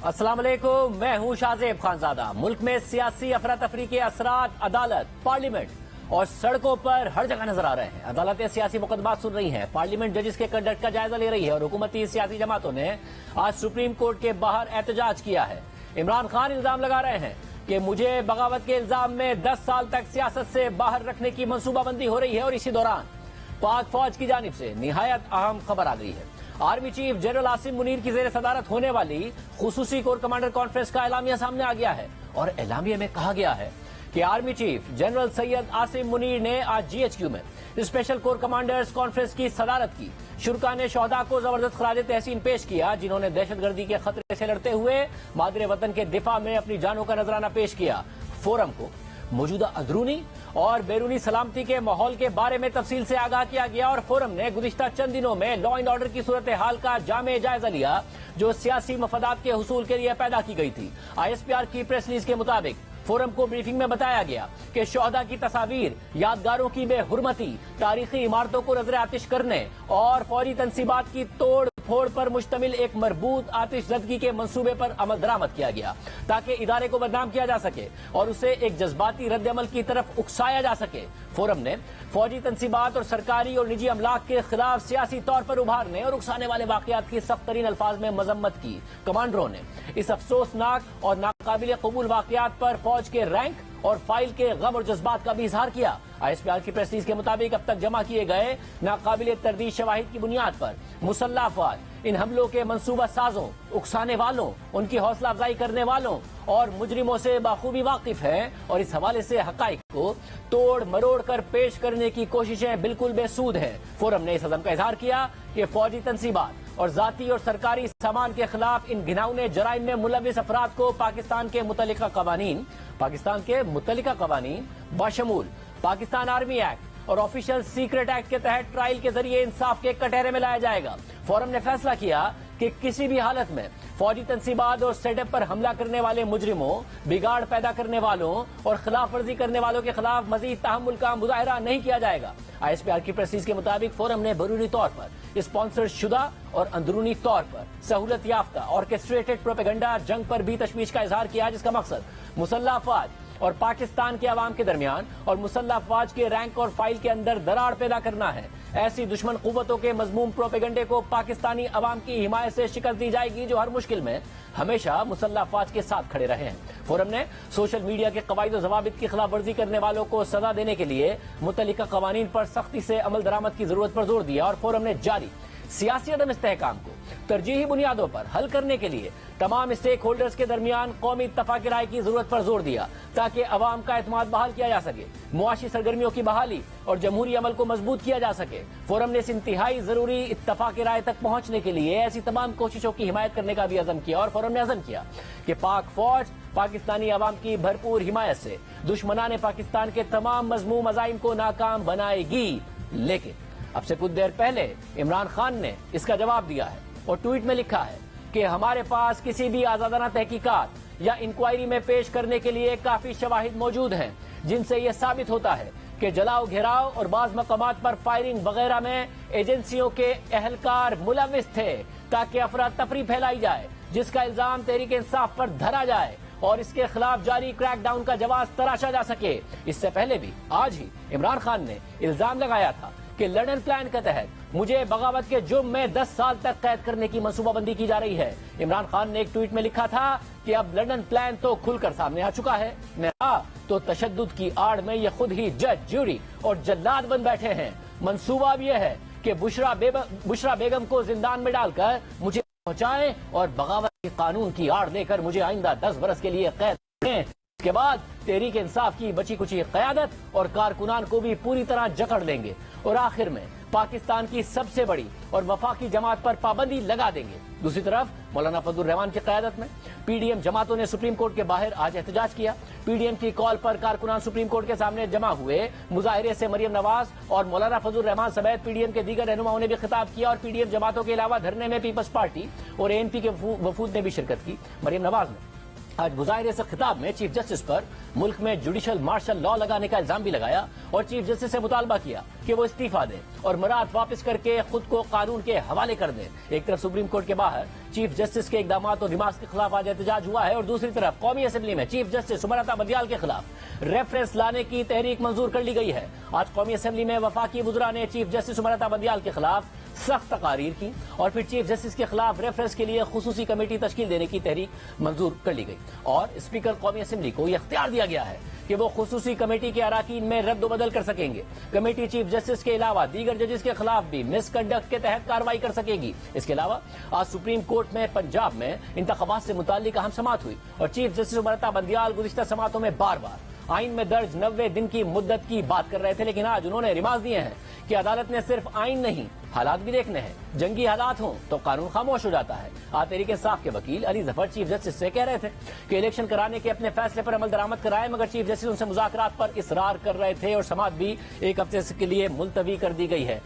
अस्सलाम वालेकुम, मैं हूं शाहजेब खानजादा। मुल्क में सियासी अफरा-तफरी के असरात अदालत, पार्लियामेंट और सड़कों पर हर जगह नजर आ रहे हैं। अदालतें सियासी मुकदमात सुन रही हैं, पार्लियामेंट जजिस के कंडक्ट का जायजा ले रही है और हुकूमती सियासी जमातों ने आज सुप्रीम कोर्ट के बाहर एहतजाज किया है। इमरान खान इल्जाम लगा रहे हैं कि मुझे बगावत के इल्जाम में 10 साल तक सियासत से बाहर रखने की मनसूबाबंदी हो रही है और इसी दौरान पाक फौज की जानिब से निहायत अहम खबर आ गई है। Army chief general Asim Munir की जेर सदारत होने वाली खुसूसी कोर कमांडर कॉन्फ्रेंस का एलामिया सामने आ गया है और एलामिया में कहा गया है कि army chief general Syed Asim Munir ने आज GHQ में स्पेशल कोर कमांडर्स कॉन्फ्रेंस की सदारत की। शुरका ने शोहदा को जबरदस्त खराज तहसीन पेश किया, जिन्होंने दहशतगर्दी के खतरे से लड़ते हुए मादरे वतन के दिफा में अपनी जानों का नजराना पेश किया। फोरम को मौजूदा अंदरूनी और बैरूनी सलामती के माहौल के बारे में तफसील से आगाह किया गया और फोरम ने गुज़िश्ता चंद दिनों में लॉ एंड ऑर्डर की सूरत हाल का जामे जायजा लिया, जो सियासी मफादात के हुसूल के लिए पैदा की गई थी। ISPR की प्रेस रिलीज के मुताबिक फोरम को ब्रीफिंग में बताया गया कि शोहदा की तस्वीर, यादगारों की बेहुरमती, तारीखी इमारतों को नजर आतिश करने और फौजी तनसीबात की तोड़ फोड़ पर मुश्तमिल एक मरबूत आतिशजदगी के मंसूबे पर अमल दरामद किया गया, ताकि इदारे को बदनाम किया जा सके और उसे एक जज्बाती रद्द-ए-अमल की तरफ उकसाया जा सके। फोरम ने फौजी तनसीबात और सरकारी और निजी अमलाक के खिलाफ सियासी तौर पर उभारने और उकसाने वाले वाकयात की सख्त तरीन अल्फाज में मजम्मत की। कमांडरों ने इस अफसोसनाक और नाकाबिल कबूल वाकयात पर फौज के रैंक और फाइल के गम और जज्बात का भी इजहार किया। ISPR की प्रेस रिलीज के मुताबिक अब तक जमा किए गए नाकाबिल तरदीद शवाहिद की बुनियाद पर मुसल्लह अफवाज इन हमलों के मंसूबा साजों, उकसाने वालों, उनकी हौसला अफजाई करने वालों और मुजरिमों से बाखूबी वाकिफ हैं और इस हवाले से हकाइक को तोड़ मरोड़ कर पेश करने की कोशिशें बिल्कुल बेसूद हैं। फोरम ने इस अज़म का इजहार किया कि फौजी तनसीबात और जाती और सरकारी सामान के खिलाफ इन घिनौने जराइम में मुलविस अफराद को पाकिस्तान के मुतल्लिका कवानीन बशमूल पाकिस्तान आर्मी एक्ट और ऑफिशियल सीक्रेट एक्ट के तहत ट्रायल के जरिए इंसाफ के कटहरे में लाया जाएगा। फोरम ने फैसला किया कि किसी भी हालत में फौजी तनसीबात और सेटअप पर हमला करने वाले मुजरिमों, बिगाड़ पैदा करने वालों और खिलाफ वर्जी करने वालों के खिलाफ मजीद तहम्मुल का मुजाहरा नहीं किया जाएगा। ISPR की प्रेस रिलीज के मुताबिक फोरम ने बरूरी तौर पर स्पॉन्सर शुदा और अंदरूनी तौर पर सहूलत याफ्ता ऑर्केस्ट्रेटेड प्रोपेगेंडा जंग पर भी तशवीश का इजहार किया, जिसका मकसद मुसल्लह अफवाज और पाकिस्तान के अवाम के दरमियान और मुसल्लह अफवाज के रैंक और फाइल के अंदर दरार पैदा करना है। ऐसी दुश्मन कुव्वतों के मजमूम प्रोपेगेंडे को पाकिस्तानी अवाम की हिमायत से शिकस्त दी जाएगी, जो हर मुश्किल में हमेशा मुसल्लह अफवाज के साथ खड़े रहे हैं। फोरम ने सोशल मीडिया के कवायद और जवाबित की खिलाफ वर्जी करने वालों को सजा देने के लिए मुतल्लिका कवानीन पर सख्ती से अमल दरामद की जरूरत पर जोर दिया और फोरम ने जारी सियासी अदम इस्तेहकाम को तरजीही बुनियादों पर हल करने के लिए तमाम स्टेक होल्डर्स के दरमियान कौमी इत्तफाक राय की जरूरत पर जोर दिया, ताकि अवाम का एतमाद बहाल किया जा सके, मुआशी सरगर्मियों की बहाली और जमहूरी अमल को मजबूत किया जा सके। फोरम ने इस इंतहाई जरूरी इत्तफाक राय तक पहुंचने के लिए ऐसी तमाम कोशिशों की हिमायत करने का भी अज़म किया और फोरम ने अज़म किया कि पाक फौज पाकिस्तानी अवाम की भरपूर हिमायत से दुश्मनाने पाकिस्तान के तमाम मजमूम अज़ाइम को नाकाम बनाएगी। लेकिन अब से कुछ देर पहले इमरान खान ने इसका जवाब दिया है और ट्वीट में लिखा है कि हमारे पास किसी भी आजादाना तहकीकात या इंक्वायरी में पेश करने के लिए काफी शवाहिद मौजूद हैं, जिनसे यह साबित होता है कि जलाओ घेराव और बाज मकामात पर फायरिंग वगैरह में एजेंसियों के एहलकार मुलविस थे, ताकि अफरा तफरी फैलाई जाए, जिसका इल्जाम तहरीक इंसाफ पर धरा जाए और इसके खिलाफ जारी क्रैकडाउन का जवाब तराशा जा सके। इससे पहले भी आज ही इमरान खान ने इल्जाम लगाया था कि लंदन प्लान के तहत मुझे बगावत के जुर्म में 10 साल तक कैद करने की मनसूबाबंदी की जा रही है। इमरान खान ने एक ट्वीट में लिखा था कि अब लंदन प्लान तो खुलकर सामने आ चुका है, तो तशद्दुद की आड़ में ये खुद ही जज, ज्यूरी और जल्लाद बन बैठे हैं। मंसूबा अब यह है कि बुशरा बेगम को जिंदान में डालकर मुझे पहुंचाएं और बगावत के कानून की आड़ लेकर मुझे आइंदा 10 बरस के लिए कैद करें। इसके बाद तहरीक इंसाफ की बची कुची क़यादत और कारकुनान को भी पूरी तरह जकड़ लेंगे और आखिर में पाकिस्तान की सबसे बड़ी और वफाकी जमात पर पाबंदी लगा देंगे। दूसरी तरफ मौलाना फजल रहमान की क़यादत में PDM जमातों ने सुप्रीम कोर्ट के बाहर आज एहतजाज किया। PDM की कॉल पर कारकुनान सुप्रीम कोर्ट के सामने जमा हुए। मुजाहिरे से मरियम नवाज और मौलाना फजल रहमान समेत PDM के दीगर रहनुमाओं ने भी खिताब किया और PDM जमातों के अलावा धरने में पीपल्स पार्टी और ANP के वफूद ने भी शिरकत की। मरियम नवाज ने आज मुजाहिरे से खिताब में चीफ जस्टिस पर मुल्क में जुडिशल मार्शल लॉ लगाने का इल्जाम भी लगाया और चीफ जस्टिस से मुतालबा किया कि वो इस्तीफा दें और मराद वापस करके खुद को कानून के हवाले कर दें। एक तरफ सुप्रीम कोर्ट के बाहर चीफ जस्टिस के इकदामात और रिमार्क्स के खिलाफ आज एहतजाज हुआ है और दूसरी तरफ कौमी असेंबली में चीफ जस्टिस सुमलता बंदियाल के खिलाफ रेफरेंस लाने की तहरीक मंजूर कर ली गई है। आज कौमी असेंबली में वफाकी वुज़रा ने चीफ जस्टिस सुमलता बंदियाल के खिलाफ सख्त तकारीर की और फिर चीफ जस्टिस के खिलाफ रेफरेंस के लिए खुसूसी कमेटी तश्कील देने की तहरीक मंजूर कर ली गई और स्पीकर कौमी असेंबली को यह इख्तियार दिया गया है कि वो खुसूसी कमेटी के अराकीन में रद्द-ओ-बदल कर सकेंगे। कमेटी चीफ जस्टिस के अलावा दीगर जजेस के खिलाफ भी मिसकंडक्ट के तहत कार्रवाई कर सकेगी। इसके अलावा आज सुप्रीम कोर्ट में पंजाब में इंतखाबात से मुताल्लिक अहम समाअत हुई और चीफ जस्टिस सुमलता बंदियाल गुज़िश्ता समाअतों में बार बार आइन में दर्ज 90 दिन की मुद्दत की बात कर रहे थे, लेकिन आज उन्होंने रिमार्क दिए हैं कि अदालत ने सिर्फ आइन नहीं हालात भी देखने हैं। जंगी हालात हों तो कानून खामोश हो जाता है। आज तहरीक इंसाफ के वकील अली जफर चीफ जस्टिस से कह रहे थे कि इलेक्शन कराने के अपने फैसले पर अमल दरामद कराए, मगर चीफ जस्टिस उनसे मुज़ाकरात पर इसरार कर रहे थे और समाअत भी एक हफ्ते के लिए मुलतवी कर दी गई है।